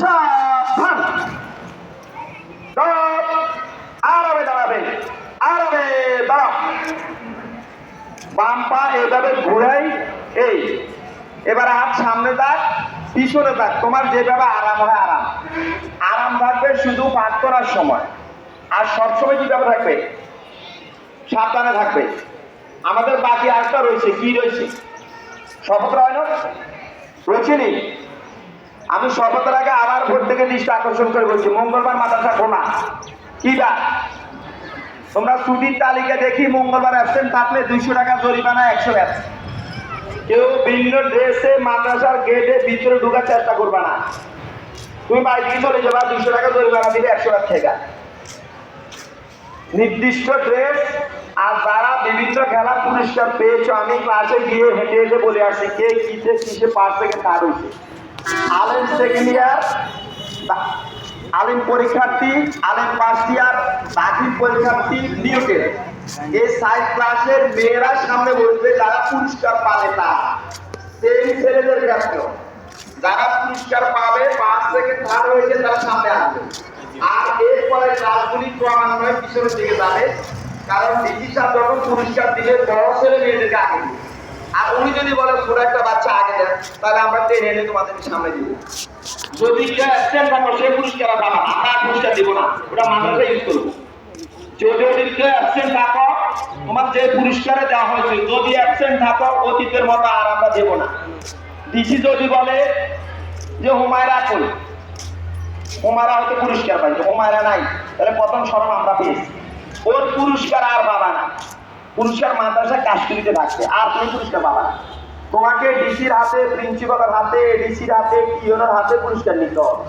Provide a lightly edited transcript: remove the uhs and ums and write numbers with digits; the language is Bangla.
সাবধান। আরবে দাঁড়াবে, আরবে দাঁড়া। বাম পা এইভাবে ঘুরাই, এই এবার হাত সামনে থাক, পিছনে থাক, তোমার যেভাবে আরাম হয় আরাম। আরাম থাকবে শুধু পাঠ করার সময়, আর সবসময় কিভাবে থাকবে, সাবধানে থাকবে। আমাদের বাকি আরেকটা রয়েছে, কি রয়েছে, শপথ রয় না রয়েছে নি। আমি শপথের আগে আবার ভোর থেকে দৃষ্টি আকর্ষণ করে বলছি, মঙ্গলবার মাদ্রাসা খোলা। কি বা তোমরা ছুটির তালিকা দেখি, মঙ্গলবার অ্যাবসেন্ট থাকলে 200 টাকা জরিমানা, 100 ব্যাস। কেউ ভিন্ন ড্রেসে মাদ্রাসার গেটে ভিতরে ঢোকার চেষ্টা করবে না। তুমি বাইরে চলে যাবা, 200 টাকা জরিমানা দিলে, 100 টাকা থেকে নির্দিষ্ট ড্রেস। আর যারা বিভিন্ন খেলা পুরস্কার পেয়েছো, আমি ক্লাসে গিয়ে হেঁটে হেঁটে বলে আসছি কে কিসে কিসে পাস থেকে কার হয়েছে। আলেম সেকেন্ড ইয়ার, আলিম পরীক্ষার্থী, আলিম ফার্স্ট ইয়ার, দাখিল পরীক্ষার্থী, নিয়োগের এই সাইড ক্লাসের মেয়েরা সামনে বসবে, যারা পুরস্কার পাবে তারা। সেই ছেলেদের ক্ষেত্রে যারা পুরস্কার পাবে, 1 থেকে 3 হয়েছে, তারা সামনে আসবে। আর এরপরে ক্লাসগুলি ক্রমান্বয়ে পিছনের দিকে যাবে, কারণ ডিসি সাহেব যখন পুরস্কার দিলে বড় ছেলে মেয়েদেরকে আগে দিবে। আর উনি যদি বলে ছোট একটা বাচ্চা আগে দেন, তাহলে আমরা টেনে এনে তোমাদেরকে সামনে দিব। যদি কেউ অ্যাবসেন্ট থাকো, সে পুরস্কার পাবা না, আমরা পুরস্কার দিব না, ওটা মাদ্রাসা ইউজ করবো। যদি কেউ অ্যাবসেন্ট থাকো, তোমার যে পুরস্কারে দেওয়া হয়েছে, যদি অ্যাবসেন্ট থাকো, অতীতের মতো আর আমরা দেবো না। ডিসি যদি বলে যে হুমায়রা কই, হুমায়রা হয়তো পুরস্কার পাইছে, হুমায়রা নাই, তাহলে প্রথম শরম আমরা পেয়েছি, ওর পুরস্কার আর পাবা না। পুরস্কার মাদ্রাসা কাশ্মীরিতে থাকবে, আর তুমি পুরস্কার পাবা না। তোমাকে ডিসির হাতে, প্রিন্সিপালের হাতে, ডিসির হাতে, পিওনের হাতে পুরস্কার নিতে হবে।